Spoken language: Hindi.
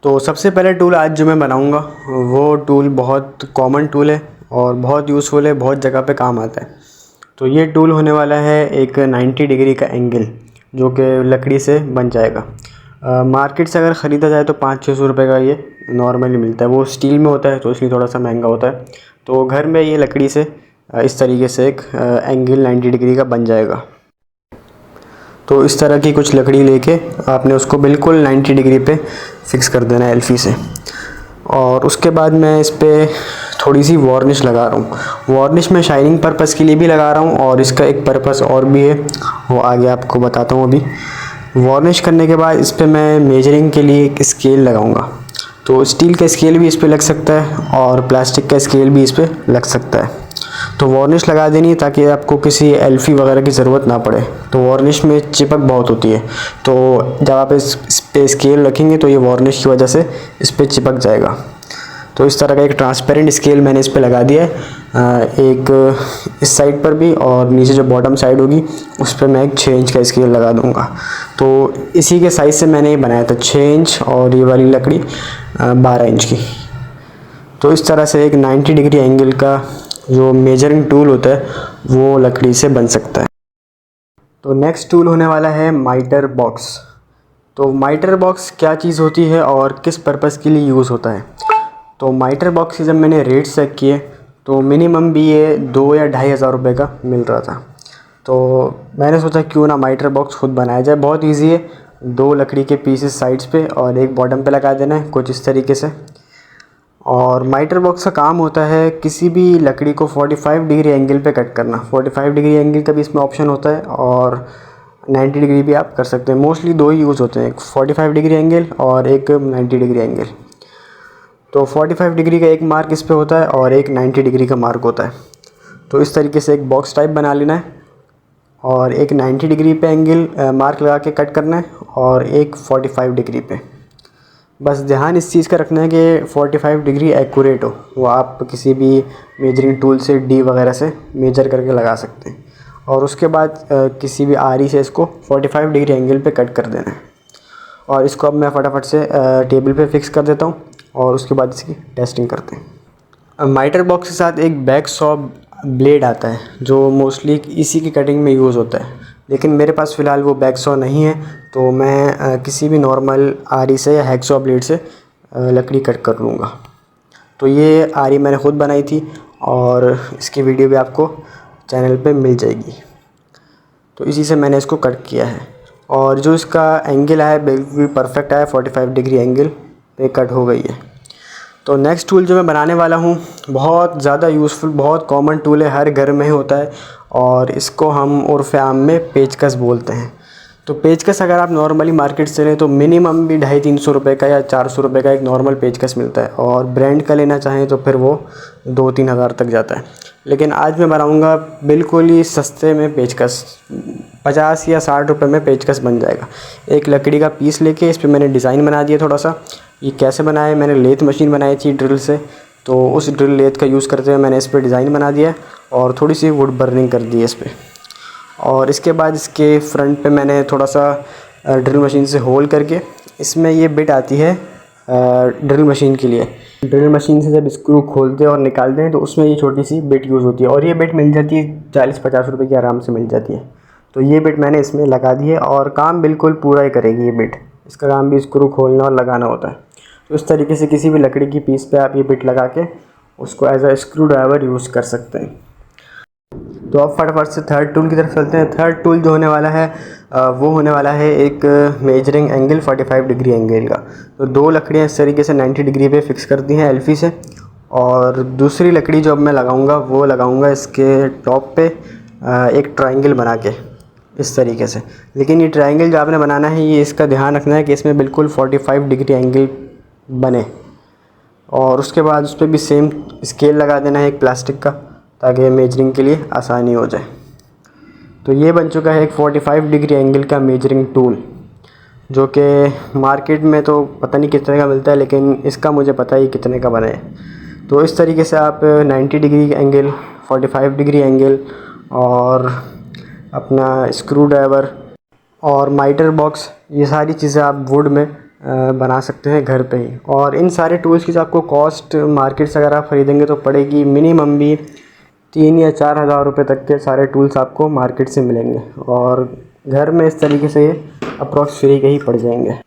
तो सबसे पहले टूल आज जो मैं बनाऊंगा वो टूल बहुत कॉमन टूल है और बहुत यूज़फुल है, बहुत जगह पे काम आता है। तो ये टूल होने वाला है एक 90 डिग्री का एंगल जो कि लकड़ी से बन जाएगा। मार्केट से अगर ख़रीदा जाए तो 500-600 रुपये का ये नॉर्मली मिलता है। वो स्टील में होता है तो इसलिए थोड़ा सा महंगा होता है। तो घर में ये लकड़ी से इस तरीके से एक एंगल 90 डिग्री का बन जाएगा। तो इस तरह की कुछ लकड़ी लेके आपने उसको बिल्कुल 90 डिग्री पे फिक्स कर देना है एल्फी से। और उसके बाद मैं इस पर थोड़ी सी वार्निश लगा रहा हूँ। वार्निश मैं शाइनिंग पर्पज़ के लिए भी लगा रहा हूँ और इसका एक पर्पज़ और भी है, वो आगे आपको बताता हूँ। अभी वार्निश करने के बाद इस पर मैं मेजरिंग के लिए एक स्केल लगाऊंगा। तो स्टील का स्केल भी इस पर लग सकता है और प्लास्टिक का स्केल भी इस पर लग सकता है। तो वार्निश लगा देनी है ताकि आपको किसी एल्फी वगैरह की ज़रूरत ना पड़े। तो वार्निश में चिपक बहुत होती है, तो जब आप इस पे स्केल रखेंगे तो ये वार्निश की वजह से इस पर चिपक जाएगा। तो इस तरह का एक ट्रांसपेरेंट स्केल मैंने इस पे लगा दिया है, एक इस साइड पर भी, और नीचे जो बॉटम साइड होगी उस पर मैं एक 6 इंच का स्केल लगा दूंगा। तो इसी के साइज़ से मैंने ये बनाया था 6 इंच, और ये वाली लकड़ी 12 इंच की। तो इस तरह से एक 90 डिग्री एंगल का जो मेजरिंग टूल होता है वो लकड़ी से बन सकता है। तो नेक्स्ट टूल होने वाला है माइटर बॉक्स। तो माइटर बॉक्स क्या चीज़ होती है और किस पर्पज़ के लिए यूज़ होता है? तो माइटर बॉक्स की जब मैंने रेट चेक किए तो मिनिमम भी ये 2 या 2,500 रुपये का मिल रहा था। तो मैंने सोचा क्यों ना माइटर बॉक्स खुद बनाया जाए। बहुत इजी है, 2 लकड़ी के पीसेस साइड्स पे और एक बॉटम पे लगा देना है कुछ इस तरीके से। और माइटर बॉक्स का काम होता है किसी भी लकड़ी को 45 डिग्री एंगल पे कट करना। 45 डिग्री एंगल का भी इसमें ऑप्शन होता है और 90 डिग्री भी आप कर सकते हैं। मोस्टली 2 ही यूज़ होते हैं, एक 45 डिग्री एंगल और एक 90 डिग्री एंगल। तो 45 डिग्री का एक मार्क इस पे होता है और एक 90 डिग्री का मार्क होता है। तो इस तरीके से एक बॉक्स टाइप बना लेना है और एक 90 डिग्री पे एंगल मार्क लगा के कट करना है और एक 45 डिग्री पे। बस ध्यान इस चीज़ का रखना है कि 45 डिग्री एक्यूरेट हो। वो आप किसी भी मेजरिंग टूल से डी वगैरह से मेजर करके लगा सकते हैं। और उसके बाद किसी भी आरी से इसको 45 डिग्री एंगल पे कट कर देना है। और इसको अब मैं फटाफट से टेबल पे फिक्स कर देता हूँ और उसके बाद इसकी टेस्टिंग करते हैं। माइटर बॉक्स के साथ एक बैक सॉ ब्लेड आता है जो मोस्टली इसी की कटिंग में यूज़ होता है, लेकिन मेरे पास फ़िलहाल वो बैक सॉ नहीं है। तो मैं किसी भी नॉर्मल आरी से या हैक्सॉ ब्लेड से लकड़ी कट कर लूँगा। तो ये आरी मैंने ख़ुद बनाई थी और इसकी वीडियो भी आपको चैनल पे मिल जाएगी। तो इसी से मैंने इसको कट किया है और जो इसका एंगल है बिल्कुल परफेक्ट है, 45 डिग्री एंगल पे कट हो गई है। तो नेक्स्ट टूल जो मैं बनाने वाला हूँ बहुत ज़्यादा यूज़फुल, बहुत कॉमन टूल है, हर घर में ही होता है और इसको हम उर्फ़ आम में पेचकस बोलते हैं। तो पेचकस अगर आप नॉर्मली मार्केट से लें तो मिनिमम भी 250-300 रुपये का या 400 रुपये का एक नॉर्मल पेचकस मिलता है, और ब्रांड का लेना चाहें तो फिर वो 2-3 हज़ार तक जाता है। लेकिन आज मैं बनाऊंगा बिल्कुल ही सस्ते में पेचकस, 50 या 60 रुपये में पेचकस बन जाएगा। एक लकड़ी का पीस लेके इस पर मैंने डिज़ाइन बना दिया थोड़ा सा। ये कैसे बनाया, मैंने लेथ मशीन बनाई थी ड्रिल से, तो उस ड्रिल लेथ का यूज़ करते हुए मैंने इस पर डिज़ाइन बना दिया और थोड़ी सी वुड बर्निंग कर दी है इस पर। और इसके बाद इसके फ्रंट पे मैंने थोड़ा सा ड्रिल मशीन से होल करके, इसमें ये बिट आती है ड्रिल मशीन के लिए। ड्रिल मशीन से जब स्क्रू खोलते हैं और निकालते हैं तो उसमें ये छोटी सी बिट यूज़ होती है और ये बिट मिल जाती है 40-50 रुपये की आराम से मिल जाती है। तो ये बिट मैंने इसमें लगा दी है और काम बिल्कुल पूरा ही करेगी ये बिट। इसका काम भी स्क्रू खोलना और लगाना होता है। तो इस तरीके से किसी भी लकड़ी की पीस पे आप ये बिट लगा के उसको as a screwdriver use कर सकते हैं। तो अब फटाफट से थर्ड टूल की तरफ चलते हैं। थर्ड टूल जो होने वाला है वो होने वाला है एक मेजरिंग एंगल 45 डिग्री एंगल का। तो 2 लकड़ियाँ इस तरीके से 90 डिग्री पे फिक्स कर दी हैं एल्फी से, और दूसरी लकड़ी जो अब मैं लगाऊंगा वो लगाऊंगा इसके टॉप पे एक ट्रायंगल बना के इस तरीके से। लेकिन ये ट्रायंगल जो आपने बनाना है ये इसका ध्यान रखना है कि इसमें बिल्कुल 45 डिग्री एंगल बने, और उसके बाद उस पर भी सेम स्केल लगा देना है एक प्लास्टिक का, ताकि मेजरिंग के लिए आसानी हो जाए। तो ये बन चुका है एक 45 डिग्री एंगल का मेजरिंग टूल, जो कि मार्केट में तो पता नहीं कितने का मिलता है, लेकिन इसका मुझे पता ही कितने का बना है। तो इस तरीके से आप 90 डिग्री एंगल, 45 डिग्री एंगल और अपना स्क्रू ड्राइवर और माइटर बॉक्स, ये सारी चीज़ें आप वुड में बना सकते हैं घर पे ही। और इन सारे टूल्स की जो आपको कॉस्ट मार्केट से अगर आप ख़रीदेंगे तो पड़ेगी मिनिमम भी 3 या 4 हज़ार रुपये तक के सारे टूल्स आपको मार्केट से मिलेंगे, और घर में इस तरीके से ये अप्रॉक्स फ्री के ही पड़ जाएंगे।